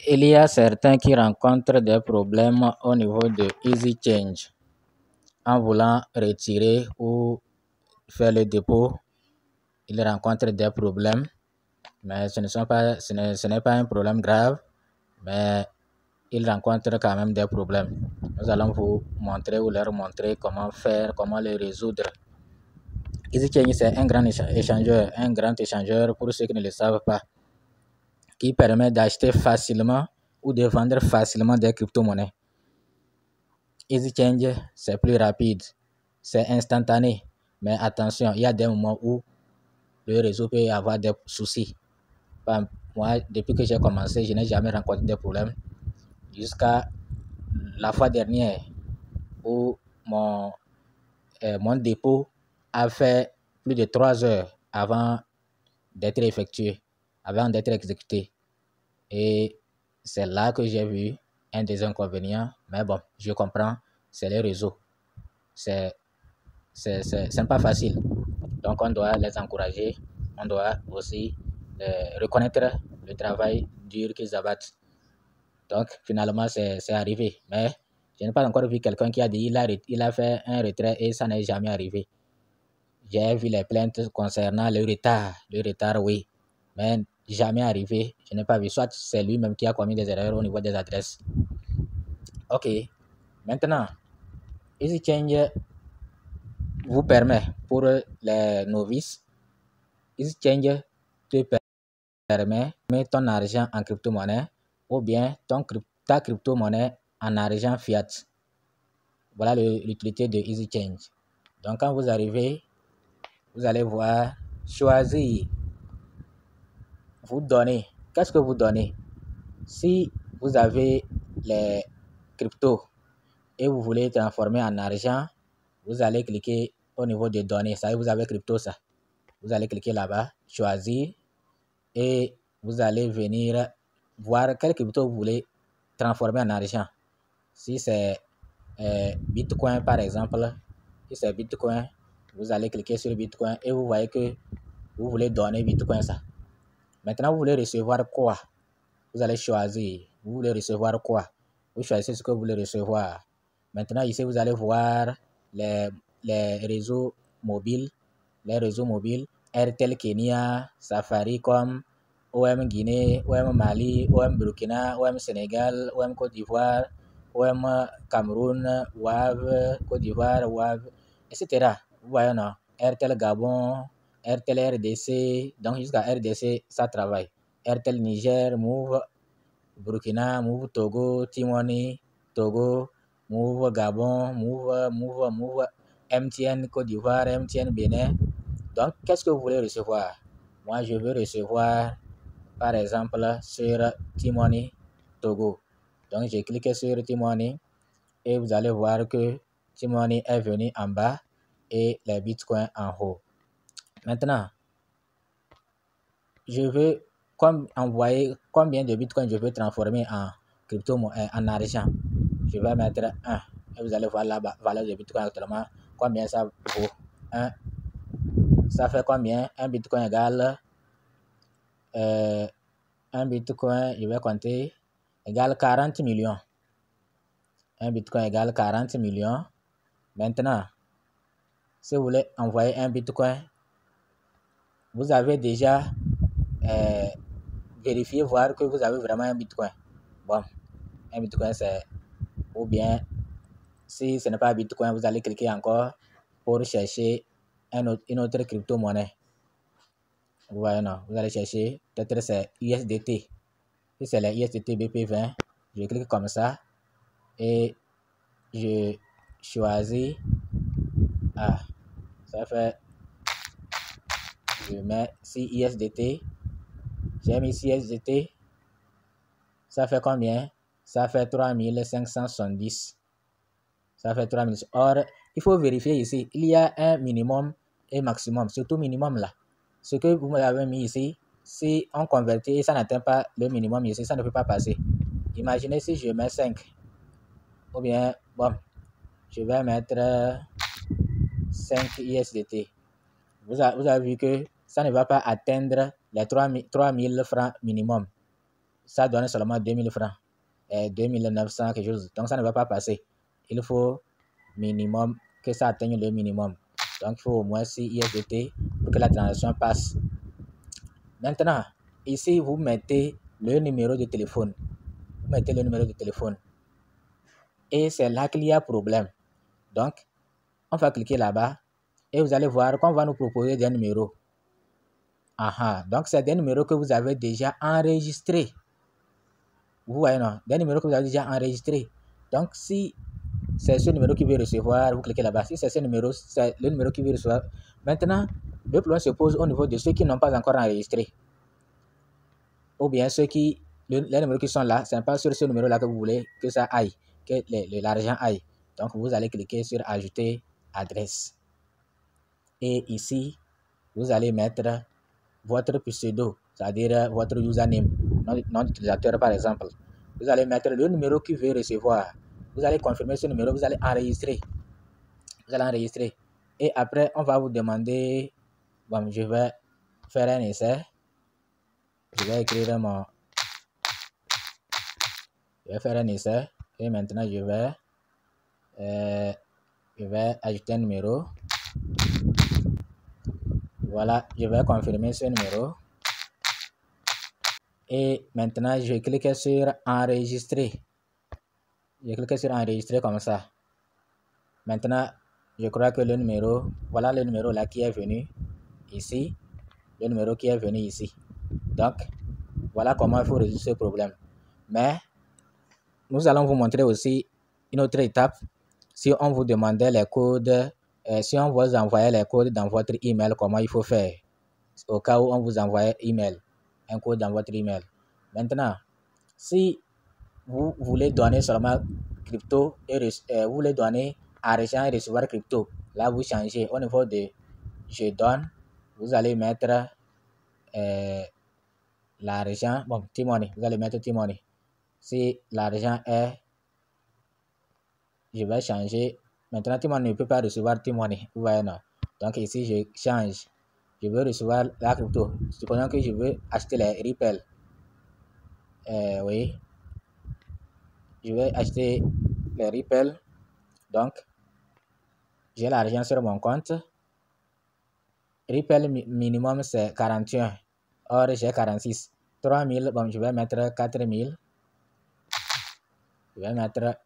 Il y a certains qui rencontrent des problèmes au niveau de Easy Change en voulant retirer ou faire le dépôt. Ils rencontrent des problèmes, mais ce n'est pas un problème grave, mais ils rencontrent quand même des problèmes. Nous allons vous montrer ou leur montrer comment faire, comment les résoudre. EasyChange, c'est un grand échangeur pour ceux qui ne le savent pas, qui permet d'acheter facilement ou de vendre facilement des crypto-monnaies. EasyChange, c'est plus rapide, c'est instantané, mais attention, il y a des moments où le réseau peut avoir des soucis. Moi, depuis que j'ai commencé, je n'ai jamais rencontré de problème jusqu'à la fois dernière où mon dépôt a fait plus de 3 heures avant d'être effectué, avant d'être exécuté. Et c'est là que j'ai vu un des inconvénients. Mais bon, je comprends, c'est les réseaux. C'est pas facile. Donc, on doit les encourager. On doit aussi reconnaître le travail dur qu'ils abattent. Donc, finalement, c'est arrivé. Mais je n'ai pas encore vu quelqu'un qui a dit il a fait un retrait et ça n'est jamais arrivé. J'ai vu les plaintes concernant le retard. Le retard, oui. Mais jamais arrivé. Je n'ai pas vu. Soit c'est lui-même qui a commis des erreurs au niveau des adresses. Ok. Maintenant, EasyChange vous permet, pour les novices, EasyChange te permet de mettre ton argent en crypto-monnaie ou bien ta crypto-monnaie en argent fiat. Voilà l'utilité de EasyChange. Donc, quand vous arrivez, vous allez voir, choisir. Vous donnez. Qu'est-ce que vous donnez? Si vous avez les cryptos et vous voulez transformer en argent, vous allez cliquer au niveau de données. Ça y est, vous avez crypto, ça. Vous allez cliquer là-bas, choisir et vous allez venir voir quel crypto vous voulez transformer en argent. Si c'est Bitcoin par exemple, si c'est Bitcoin, vous allez cliquer sur Bitcoin et vous voyez que vous voulez donner Bitcoin ça. Maintenant, vous voulez recevoir quoi? Vous allez choisir. Vous voulez recevoir quoi? Vous choisissez ce que vous voulez recevoir. Maintenant, ici, vous allez voir les réseaux mobiles. Les réseaux mobiles. Airtel Kenya, Safaricom, OM Guinée, OM Mali, OM Burkina, OM Sénégal, OM Côte d'Ivoire, OM Cameroun, WAV, Côte d'Ivoire, WAV, etc. Vous voyez, non? Airtel Gabon, Airtel RDC, donc jusqu'à RDC, ça travaille. Airtel Niger, Move Burkina, Move Togo, Timoni, Togo, Move Gabon, Move MTN Côte d'Ivoire, MTN Bénin. Donc, qu'est-ce que vous voulez recevoir? Moi, je veux recevoir, par exemple, sur Timoni, Togo. Donc, j'ai cliqué sur Timoni et vous allez voir que Timoni est venu en bas et les bitcoins en haut. Maintenant, je veux envoyer combien de bitcoins je veux transformer en crypto, en argent. Je vais mettre 1 et vous allez voir la valeur de bitcoin actuellement, combien ça vaut. 1, ça fait combien? Un bitcoin égale un bitcoin, je vais compter, égale 40 millions. Un bitcoin égale 40 millions. Maintenant, si vous voulez envoyer un bitcoin, vous avez déjà vérifié, voir que vous avez vraiment un bitcoin. Bon, un bitcoin c'est, ou bien si ce n'est pas un bitcoin, vous allez cliquer encore pour chercher une autre crypto-monnaie. Vous voyez, non, vous allez chercher, peut-être c'est USDT. Si c'est la USDT BP20, je clique comme ça et je choisis. Ah, ça fait, je mets si USDT. J'ai mis USDT. Ça fait combien? Ça fait 3570. Ça fait 3000. Or, il faut vérifier ici. Il y a un minimum et maximum. Surtout minimum là. Ce que vous m'avez mis ici, si on convertit et ça n'atteint pas le minimum ici, ça ne peut pas passer. Imaginez si je mets 5. Ou bien, bon, je vais mettre 5 USDT. Vous avez vu que ça ne va pas atteindre les 3000 francs minimum. ça donne seulement 2000 francs, 2900 quelque chose. Donc ça ne va pas passer. Il faut minimum que ça atteigne le minimum. Donc il faut au moins 6 USDT pour que la transaction passe. Maintenant, ici vous mettez le numéro de téléphone. Vous mettez le numéro de téléphone. Et c'est là qu'il y a problème. Donc, on va cliquer là-bas et vous allez voir qu'on va nous proposer des numéros. Donc c'est des numéros que vous avez déjà enregistrés. Vous voyez, non? Des numéros que vous avez déjà enregistrés. Donc, si c'est ce numéro qui veut recevoir, vous cliquez là-bas. Si c'est ce numéro, c'est le numéro qui veut recevoir. Maintenant, le problème se pose au niveau de ceux qui n'ont pas encore enregistré. Ou bien ceux qui, les numéros qui sont là, ce n'est pas sur ce numéro-là que vous voulez que ça aille, que l'argent aille. Donc, vous allez cliquer sur ajouter adresse. Et ici, vous allez mettre votre pseudo, c'est-à-dire votre username, nom d'utilisateur par exemple. Vous allez mettre le numéro qui veut recevoir. Vous allez confirmer ce numéro, vous allez enregistrer. Vous allez enregistrer. Et après, on va vous demander, bon, je vais faire un essai. Je vais écrire mon... Je vais faire un essai. Et maintenant, je vais ajouter un numéro. Voilà, je vais confirmer ce numéro. Et maintenant, je clique sur enregistrer. Je clique sur enregistrer comme ça. Maintenant, je crois que le numéro, voilà le numéro là qui est venu ici. Le numéro qui est venu ici. Donc, voilà comment il faut résoudre ce problème. Mais, nous allons vous montrer aussi une autre étape. Si on vous demandait les codes, si on vous envoyait les codes dans votre email, comment il faut faire? Au cas où on vous envoie un code dans votre email. Maintenant, si vous voulez donner seulement crypto et vous voulez donner argent et recevoir crypto, là vous changez au niveau de je donne, vous allez mettre l'argent, bon, T-Money, vous allez mettre T-Money. Si l'argent est, je vais changer, maintenant T-Money ne peut pas recevoir T-Money, vous voyez, non? Donc ici je change, je veux recevoir la crypto, supposons que je veux acheter les Ripple, oui, je vais acheter les Ripple, donc j'ai l'argent sur mon compte. Ripple minimum c'est 41, or j'ai 46. 3000, bon, je vais mettre 4000. Je vais mettre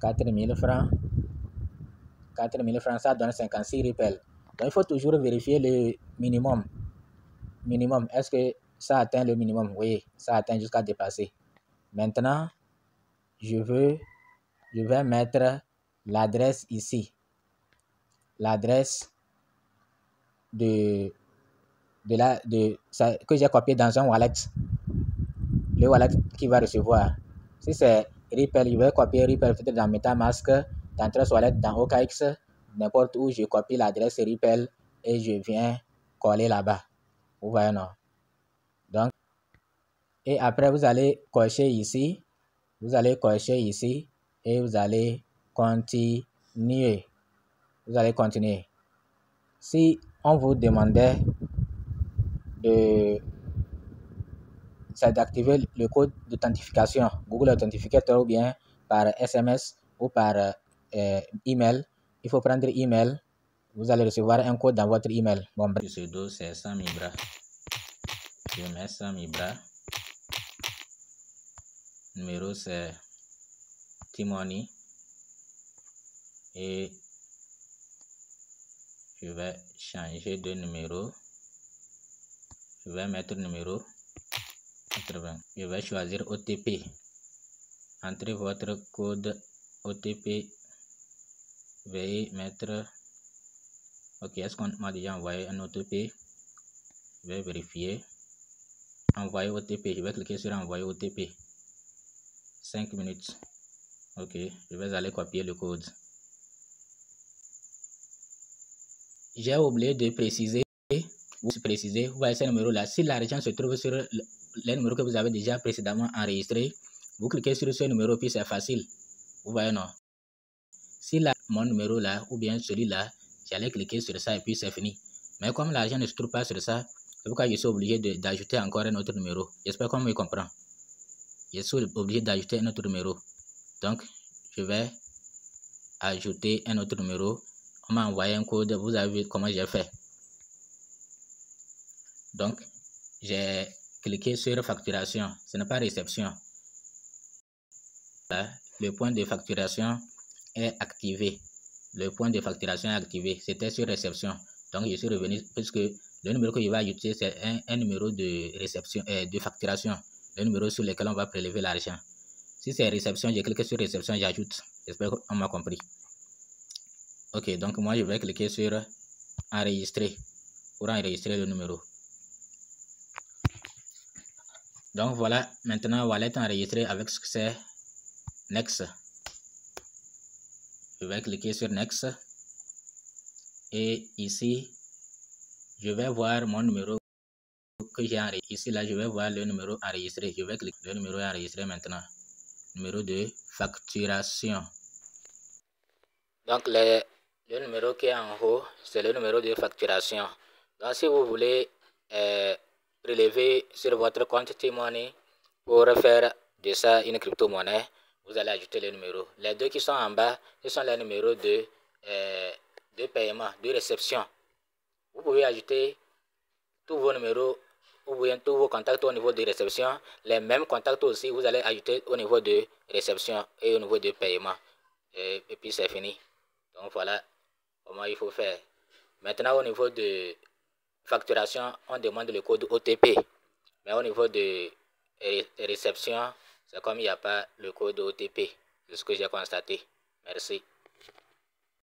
4000 francs. 4000 francs, ça donne 56 Ripple. Donc il faut toujours vérifier le minimum. Minimum, est-ce que ça atteint le minimum? Oui, ça atteint jusqu'à dépasser. Maintenant, je vais mettre l'adresse ici. L'adresse que j'ai copié dans un wallet. Le wallet qui va recevoir. Si c'est Ripple, je vais copier Ripple peut-être dans MetaMask, dans Trust Wallet, dans OKX, n'importe où, je copie l'adresse Ripple et je viens coller là-bas. Vous voyez, non? Donc, et après, vous allez cocher ici. Vous allez cocher ici et vous allez continuer. Vous allez continuer. Si on vous demandait d'activer le code d'authentification, Google Authenticator, ou bien par SMS ou par email, il faut prendre email. Vous allez recevoir un code dans votre email. Bon, le pseudo c'est Sami Bra. Je mets Sami Bra. Numéro c'est T-Money. Et je vais changer de numéro. Je vais mettre numéro 80. Je vais choisir OTP. Entrez votre code OTP. Veuillez mettre... Ok, est-ce qu'on m'a déjà envoyé un OTP? Je vais vérifier. Envoyer OTP. Je vais cliquer sur envoyer OTP. 5 minutes. Ok, je vais aller copier le code. J'ai oublié de préciser. Vous voyez ce numéro-là. Si l'argent se trouve sur les numéros que vous avez déjà précédemment enregistrés, vous cliquez sur ce numéro, puis c'est facile. Vous voyez, non? Si mon numéro là, ou bien celui-là, j'allais cliquer sur ça et puis c'est fini. Mais comme l'argent ne se trouve pas sur ça, C'est pourquoi je suis obligé d'ajouter encore un autre numéro. J'espère qu'on me comprend. Je suis obligé d'ajouter un autre numéro. Donc, je vais ajouter un autre numéro. On m'a envoyé un code. Vous avez vu comment j'ai fait. Donc, j'ai cliqué sur facturation. Ce n'est pas réception. Là, le point de facturation est activé. Le point de facturation est activé. C'était sur réception. Donc, je suis revenu puisque le numéro que je vais ajouter, c'est un numéro de réception, de facturation. Le numéro sur lequel on va prélever l'argent. Si c'est réception, je clique sur réception, j'ajoute. J'espère qu'on m'a compris. Ok, donc moi, je vais cliquer sur enregistrer pour enregistrer le numéro. Donc voilà, maintenant wallet enregistré avec succès. Next. Je vais cliquer sur Next. Et ici, je vais voir mon numéro que j'ai enregistré. Ici, là, je vais voir le numéro enregistré. Je vais cliquer. Le numéro est enregistré maintenant. Numéro de facturation. Donc, le numéro qui est en haut, c'est le numéro de facturation. Donc, si vous voulez prélever sur votre compte T-Money pour faire de ça une crypto-monnaie, vous allez ajouter le numéro. Les deux qui sont en bas, ce sont les numéros de paiement, de réception. Vous pouvez ajouter tous vos numéros ou bien tous vos contacts au niveau de réception. Les mêmes contacts aussi, vous allez ajouter au niveau de réception et au niveau de paiement. Et puis c'est fini. Donc voilà comment il faut faire. Maintenant au niveau de facturation, on demande le code OTP. Mais au niveau de réception, c'est comme il n'y a pas le code OTP. C'est ce que j'ai constaté. Merci.